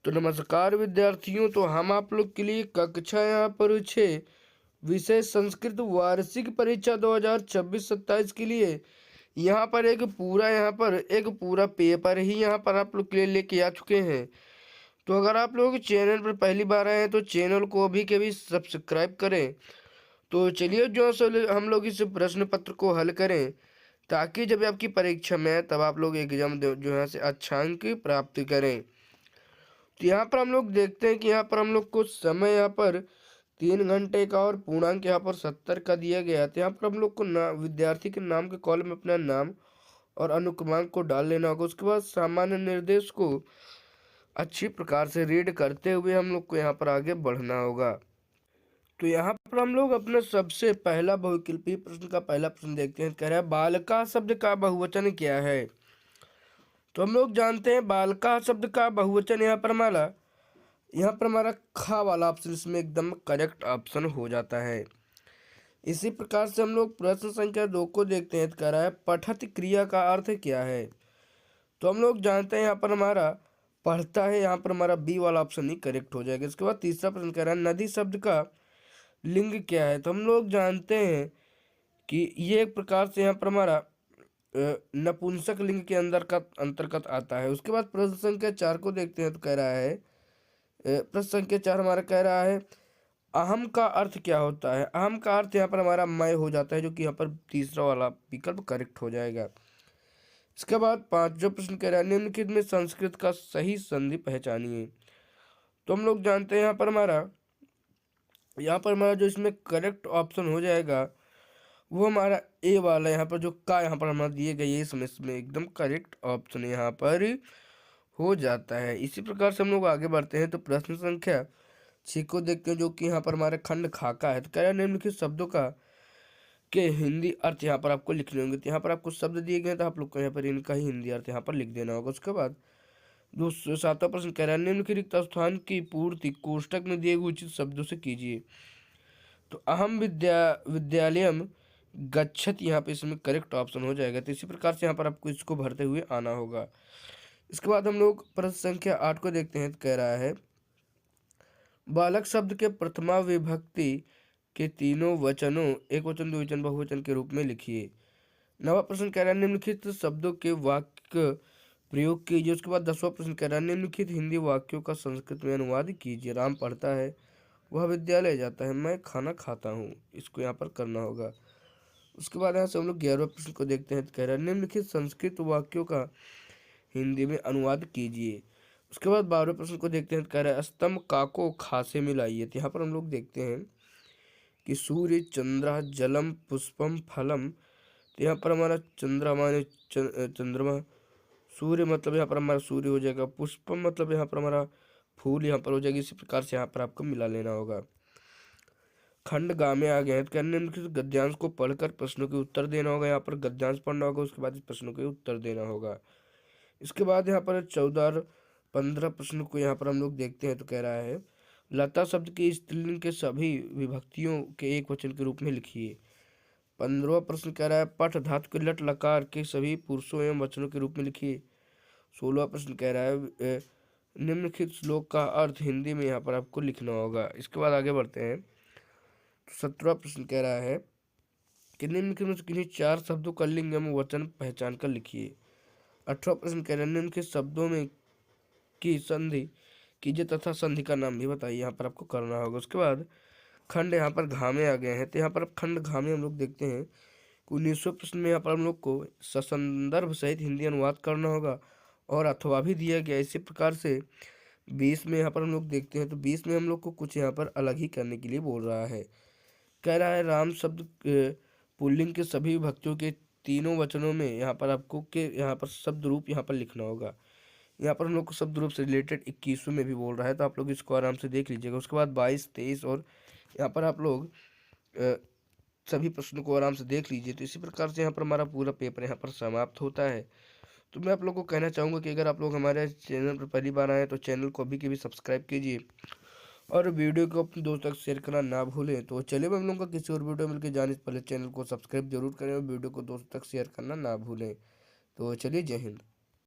तो नमस्कार विद्यार्थियों, तो हम आप लोग के लिए कक्षा यहाँ पर 6 विषय संस्कृत वार्षिक परीक्षा 2026-27 के लिए यहाँ पर एक पूरा पेपर ही यहाँ पर आप लोग के लिए लेके आ चुके हैं। तो अगर आप लोग चैनल पर पहली बार आए हैं तो चैनल को अभी के भी सब्सक्राइब करें। तो चलिए जो हम लोग इस प्रश्न पत्र को हल करें, ताकि जब आपकी परीक्षा में आए तब आप लोग एग्जाम जो यहाँ से अच्छा अंक प्राप्त करें। तो यहाँ पर हम लोग देखते हैं कि यहाँ पर हम लोग को समय यहाँ पर 3 घंटे का और पूर्णांक यहाँ पर 70 का दिया गया है। तो यहाँ पर हम लोग को विद्यार्थी के नाम के कॉलम में अपना नाम और अनुक्रमांक को डाल लेना होगा। उसके बाद सामान्य निर्देश को अच्छी प्रकार से रीड करते हुए हम लोग को यहाँ पर आगे बढ़ना होगा। तो यहाँ पर हम लोग अपना सबसे पहला बहुविकल्पीय प्रश्न का पहला प्रश्न देखते हैं। कह रहा है बालिका शब्द का बहुवचन क्या है। तो हम लोग जानते हैं बालिका शब्द का बहुवचन यहाँ पर हमारा खा वाला ऑप्शन इसमें एकदम करेक्ट ऑप्शन हो जाता है। इसी प्रकार से हम लोग प्रश्न संख्या 2 को देखते हैं। कह रहा है पठत क्रिया का अर्थ क्या है। तो हम लोग जानते हैं यहाँ पर हमारा पढ़ता है, यहाँ पर हमारा बी वाला ऑप्शन ही करेक्ट हो जाएगा। इसके बाद तीसरा प्रश्न कह रहा है नदी शब्द का लिंग क्या है। तो हम लोग जानते हैं कि ये एक प्रकार से यहाँ पर हमारा नपुंसक लिंग के अंतर्गत आता है। उसके बाद प्रश्न संख्या 4 को देखते हैं। तो कह रहा है प्रश्न संख्या 4 हमारा कह रहा है अहम का अर्थ क्या होता है। अहम का अर्थ यहाँ पर हमारा मैं हो जाता है, जो कि यहाँ पर तीसरा वाला विकल्प करेक्ट हो जाएगा। इसके बाद 5वां प्रश्न कह रहा है निम्नलिखित में संस्कृत का सही संधि पहचानिए। तो हम लोग जानते हैं यहाँ पर हमारा जो इसमें करेक्ट ऑप्शन हो जाएगा वो हमारा ए वाला, यहाँ पर जो का यहाँ पर हमारा दिए गए इसमें एकदम करेक्ट ऑप्शन यहाँ पर हो जाता है। इसी प्रकार से हम लोग आगे बढ़ते हैं। तो प्रश्न संख्या 6 को देखते हैं, जो कि यहाँ पर हमारे खंड खा का है। तो कह रहा है निम्नलिखित शब्दों का के हिंदी अर्थ यहाँ पर आपको लिखने होंगे। तो यहाँ पर आपको शब्द दिए गए, तो आप लोग को यहाँ पर इनका ही हिंदी अर्थ यहाँ पर लिख देना होगा। उसके बाद 7वां प्रश्न कह रहा है निम्नलिखित रिक्त स्थान की पूर्ति कोष्टक में दिए हुए उचित शब्दों से कीजिए। तो अहम विद्यालयम गच्छत यहाँ पे इसमें करेक्ट ऑप्शन हो जाएगा। तो इसी प्रकार से यहाँ पर आपको इसको भरते हुए आना होगा। इसके बाद हम लोग प्रश्न संख्या 8 को देखते हैं। तो कह रहा है बालक शब्द के प्रथमा विभक्ति के तीनों वचनों एक वचन द्विवचन बहुवचन के रूप में लिखिए। 9वां प्रश्न कह रहा है निम्नलिखित शब्दों के वाक्य प्रयोग कीजिए। उसके बाद 10वां प्रश्न कह रहा है निम्नलिखित हिंदी वाक्यों का संस्कृत में अनुवाद कीजिए। राम पढ़ता है, वह विद्यालय जाता है, मैं खाना खाता हूँ, इसको यहाँ पर करना होगा। उसके बाद यहाँ से हम लोग 11वें प्रश्न को देखते हैं। तो कह रहा है निम्नलिखित संस्कृत वाक्यों का हिंदी में अनुवाद कीजिए। उसके बाद 12वें प्रश्न को देखते हैं। तो कह रहा है स्तंभ काको खा से मिलाइए। तो यहाँ पर हम लोग देखते हैं कि सूर्य, चंद्र, जलम, पुष्पम, फलम। तो यहाँ पर हमारा चंद्रमा माने चंद्रमा, सूर्य मतलब यहाँ पर हमारा सूर्य हो जाएगा, पुष्पम मतलब यहाँ पर हमारा फूल यहाँ पर हो जाएगी। इसी प्रकार से यहाँ पर आपको मिला लेना होगा। खंड गा में आ गए हैं। तो निम्नलिखित गद्यांश को पढ़कर प्रश्नों के उत्तर देना होगा। यहाँ पर गद्यांश पढ़ना होगा, उसके बाद इस प्रश्नों के उत्तर देना होगा। इसके बाद यहाँ पर 14 और 15 प्रश्न को यहाँ पर हम लोग देखते हैं। तो कह रहा है लता शब्द के स्त्रीलिंग के सभी विभक्तियों के एक वचन के रूप में लिखिए। 15वां प्रश्न कह रहा है पठ धातु के लट लकार के सभी पुरुषों एवं वचनों के रूप में लिखिए। 16वां प्रश्न कह रहा है निम्नलिखित श्लोक का अर्थ हिंदी में यहाँ पर आपको लिखना होगा। इसके बाद आगे बढ़ते हैं। तो 17वां प्रश्न कह रहा है कि निम्नलिखित में से किन्हीं 4 शब्दों का लिंग एवं वचन पहचान कर लिखिए। 18वां प्रश्न कह रहा है निम्नलिखित शब्दों में की संधि कीजिए तथा संधि का नाम भी बताइए। यहाँ पर आपको करना होगा। उसके बाद खंड यहाँ पर घामे आ गए हैं। तो यहाँ पर खंड घामे हम लोग देखते हैं। 19वें प्रश्न में यहाँ पर हम लोग को ससंदर्भ सहित हिंदी अनुवाद करना होगा और अथवा भी दिया गया। इसी प्रकार से 20 में यहाँ पर हम लोग देखते हैं। तो 20 में हम लोग को कुछ यहाँ पर अलग ही करने के लिए बोल रहा है। कह रहा है राम शब्द पुल्लिंग के सभी विभक्तियों के तीनों वचनों में यहाँ पर आपको यहाँ पर शब्द रूप यहाँ पर लिखना होगा। यहाँ पर हम लोग को शब्द रूप से रिलेटेड 21वें में भी बोल रहा है, तो आप लोग इसको आराम से देख लीजिएगा। उसके बाद 22, 23 और यहाँ पर आप लोग सभी प्रश्नों को आराम से देख लीजिए। तो इसी प्रकार से यहाँ पर हमारा पूरा पेपर यहाँ पर समाप्त होता है। तो मैं आप लोग को कहना चाहूँगा कि अगर आप लोग हमारे चैनल पर पहली बार आए तो चैनल को अभी के भी सब्सक्राइब कीजिए और वीडियो को अपने दोस्तों तक शेयर करना ना भूलें। तो चलिए मैं हम लोग का किसी और वीडियो मिलकर जाने से पहले चैनल को सब्सक्राइब जरूर करें और वीडियो को दोस्तों तक शेयर करना ना भूलें। तो चलिए, जय हिंद।